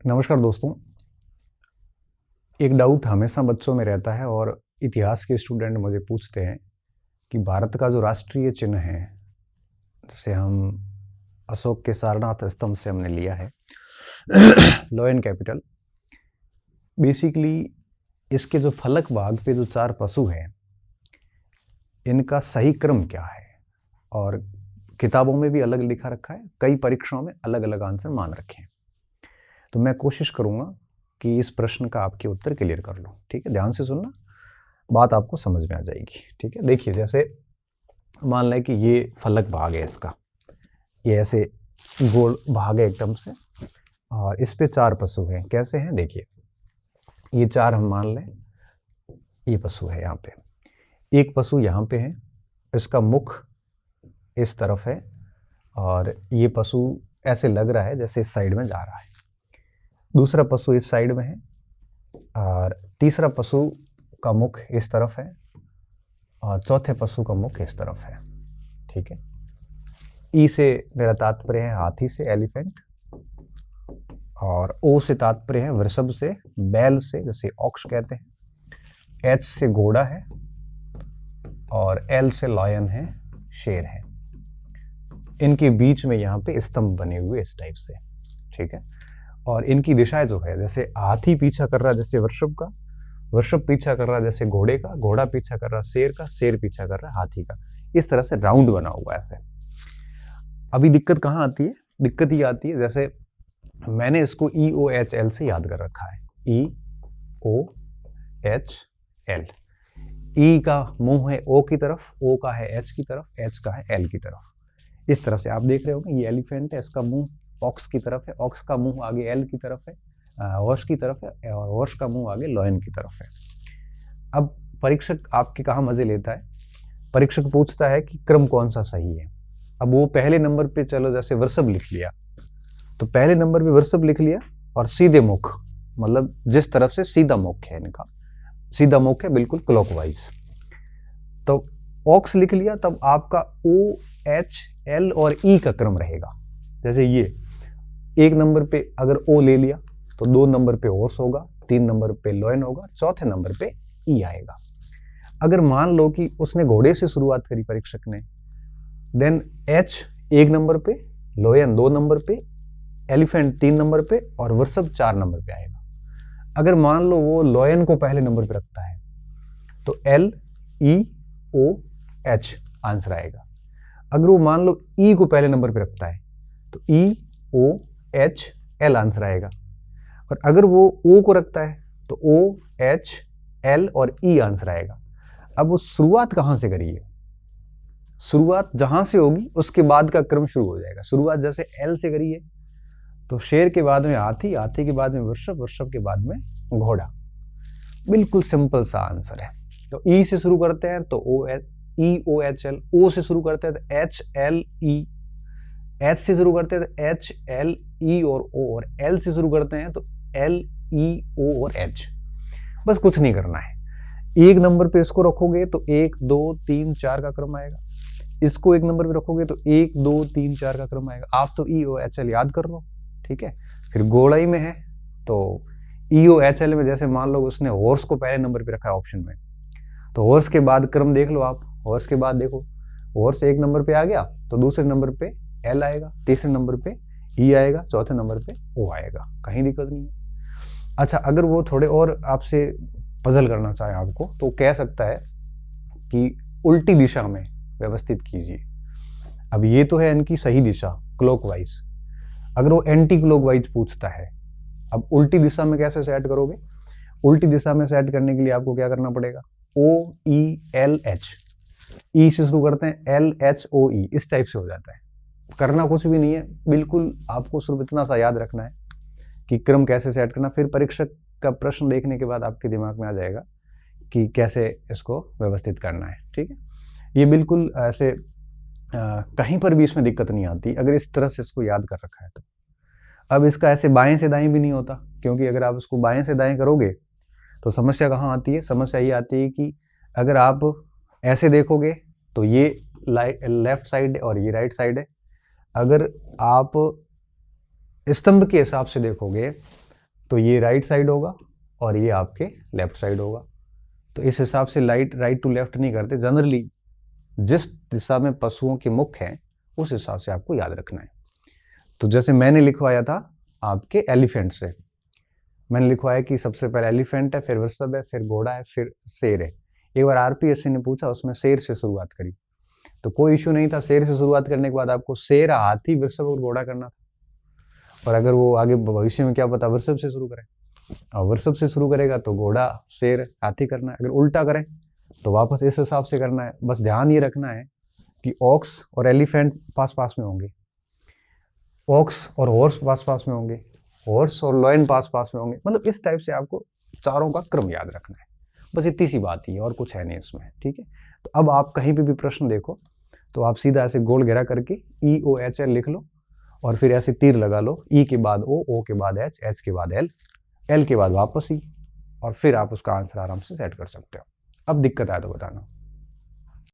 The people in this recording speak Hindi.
नमस्कार दोस्तों। एक डाउट हमेशा बच्चों में रहता है और इतिहास के स्टूडेंट मुझे पूछते हैं कि भारत का जो राष्ट्रीय चिन्ह है, जिसे हम अशोक के सारनाथ स्तंभ से हमने लिया है लॉयन कैपिटल, बेसिकली इसके जो फलक भाग पे जो 4 पशु हैं, इनका सही क्रम क्या है। और किताबों में भी अलग लिखा रखा है, कई परीक्षाओं में अलग अलग आंसर मान रखे हैं। तो मैं कोशिश करूंगा कि इस प्रश्न का आपके उत्तर क्लियर कर लूँ। ठीक है, ध्यान से सुनना, बात आपको समझ में आ जाएगी। ठीक है, देखिए, जैसे मान लें कि ये फलक भाग है इसका, ये ऐसे गोल भाग है एकदम से, और इस पे 4 पशु हैं। कैसे हैं देखिए, ये 4 हम मान लें, ये पशु है। यहाँ पे एक पशु यहाँ पे है, इसका मुख इस तरफ है, और ये पशु ऐसे लग रहा है जैसे इस साइड में जा रहा है। दूसरा पशु इस साइड में है, और तीसरा पशु का मुख इस तरफ है, और चौथे पशु का मुख इस तरफ है। ठीक है, ई से मेरा तात्पर्य है हाथी से, एलिफेंट, और ओ से तात्पर्य है वृषभ से, बैल से, जैसे ऑक्स कहते हैं। एच से घोड़ा है, और एल से लॉयन है, शेर है। इनके बीच में यहाँ पे स्तंभ बने हुए इस टाइप से। ठीक है, और इनकी दिशाएं जो है, जैसे हाथी पीछा कर रहा है जैसे वृषभ का, वृषभ पीछा कर रहा है जैसे घोड़े का, घोड़ा पीछा कर रहा है शेर का, शेर पीछा कर रहा है हाथी का। इस तरह से राउंड बना हुआ ऐसे। अभी दिक्कत कहाँ आती है? दिक्कत ये आती है, जैसे मैंने इसको EOHL से याद कर रखा है, EOHL। ई का मुंह है O की तरफ, O का है H की तरफ, H का है L की तरफ। इस तरफ से आप देख रहे होंगे, ये एलिफेंट है, इसका मुंह ऑक्स की तरफ है, ऑक्स का मुंह आगे एल की तरफ है, हॉर्स की तरफ है, और हॉर्स का मुंह आगे लॉयन की तरफ है। अब परीक्षक आपके कहाँ मजे लेता है, परीक्षक पूछता है कि क्रम कौन सा सही है। अब वो पहले नंबर पे, चलो जैसे वृषभ लिख लिया, तो पहले नंबर पे वृषभ लिख लिया, और सीधे मुख, मतलब जिस तरफ से सीधा मुख है, इनका सीधा मुख है, बिल्कुल क्लॉकवाइज। तो ऑक्स लिख लिया, तब आपका OHL और E का क्रम रहेगा। जैसे ये एक नंबर पे अगर O ले लिया, तो 2 नंबर पे हॉर्स होगा, 3 नंबर पे लॉयन होगा, चौथे नंबर पे E आएगा। अगर मान लो कि उसने घोड़े से शुरुआत करी परीक्षक ने, देन H 1 नंबर पे, लॉयन 2 नंबर पे, एलिफेंट 3 नंबर पे, और वृषभ 4 नंबर पे आएगा। अगर मान लो वो लॉयन को पहले नंबर पे रखता है, तो LEOH आंसर आएगा। अगर वो मान लो E को पहले नंबर पे रखता है, तो EOHL आंसर आएगा। और अगर वो O को रखता है, तो OHL और E आंसर आएगा। अब वो शुरुआत कहाँ से करी है? शुरुआत जहां से होगी उसके बाद का क्रम शुरू हो जाएगा। शुरुआत जैसे L से करी है, तो शेर के बाद में हाथी, हाथी के बाद में वृषभ, वृषभ के बाद में घोड़ा। बिल्कुल सिंपल सा आंसर है। तो E से शुरू करते हैं तो EOHL, O से शुरू करते हैं तो HLE, H से शुरू करते हैं तो HLE और O, और L से शुरू करते हैं तो LEO और H। बस कुछ नहीं करना है। एक नंबर पे इसको रखोगे तो 1 2 3 4 का क्रम आएगा, इसको एक नंबर पे रखोगे तो 1 2 3 4 का क्रम आएगा। आप तो EOHL याद कर लो। ठीक है, फिर घोड़ाई में है तो EOHL में, जैसे मान लो उसने हॉर्स को पहले नंबर पे रखा है ऑप्शन में, तो हॉर्स के बाद क्रम देख लो आप। हॉर्स के बाद देखो, हॉर्स 1 नंबर पे आ गया, तो दूसरे नंबर पे L आएगा, तीसरे नंबर पे E आएगा, चौथे नंबर पे O आएगा। कहीं दिक्कत नहीं है। अच्छा, अगर वो थोड़े और आपसे पजल करना चाहे आपको, तो कह सकता है कि उल्टी दिशा में व्यवस्थित कीजिए। अब ये तो है इनकी सही दिशा, क्लॉकवाइज। अगर वो एंटी क्लॉकवाइज पूछता है, अब उल्टी दिशा में कैसे सेट करोगे? उल्टी दिशा में सेट करने के लिए आपको क्या करना पड़ेगा? OELH, E से शुरू करते हैं, LHOE, इस टाइप से हो जाता है। करना कुछ भी नहीं है, बिल्कुल आपको सिर्फ इतना सा याद रखना है कि क्रम कैसे सेट करना। फिर परीक्षक का प्रश्न देखने के बाद आपके दिमाग में आ जाएगा कि कैसे इसको व्यवस्थित करना है। ठीक है, ये बिल्कुल ऐसे कहीं पर भी इसमें दिक्कत नहीं आती अगर इस तरह से इसको याद कर रखा है तो। अब इसका ऐसे बाएं से दाएं भी नहीं होता, क्योंकि अगर आप इसको बाएं से दाएं करोगे तो समस्या कहाँ आती है? समस्या ये आती है कि अगर आप ऐसे देखोगे तो ये लेफ्ट साइड है और ये राइट साइड है। अगर आप स्तंभ के हिसाब से देखोगे तो ये राइट साइड होगा और ये आपके लेफ्ट साइड होगा। तो इस हिसाब से राइट टू लेफ्ट नहीं करते, जनरली जिस दिशा में पशुओं के मुख हैं उस हिसाब से आपको याद रखना है। तो जैसे मैंने लिखवाया था आपके एलिफेंट से, मैंने लिखवाया कि सबसे पहले एलिफेंट है, फिर वृषभ है, फिर घोड़ा है, फिर शेर है। एक बार आरपीएससी ने पूछा, उसमें शेर से शुरुआत करी, तो कोई इश्यू नहीं था। शेर से शुरुआत करने के बाद आपको शेर, हाथी, वृषभ और घोड़ा करना था। और अगर वो आगे भविष्य में क्या पता वृषभ से शुरू करें, और वृषभ से शुरू करेगा तो घोड़ा, शेर, हाथी करना है। अगर उल्टा करें तो वापस इस हिसाब से करना है। बस ध्यान ये रखना है कि ऑक्स और एलिफेंट पास पास में होंगे, ऑक्स और हॉर्स पास पास में होंगे, हॉर्स और लॉयन पास पास में होंगे। मतलब इस टाइप से आपको चारों का क्रम याद रखना है। बस इतनी सी बात ही है और कुछ है नहीं इसमें, ठीक है। तो अब आप कहीं पे भी प्रश्न देखो तो आप सीधा ऐसे गोल घेरा करके EOHL लिख लो और फिर ऐसे तीर लगा लो, E के बाद O के बाद H के बाद L के बाद वापस E, और फिर आप उसका आंसर आराम से सेट कर सकते हो। अब दिक्कत आए तो बताना।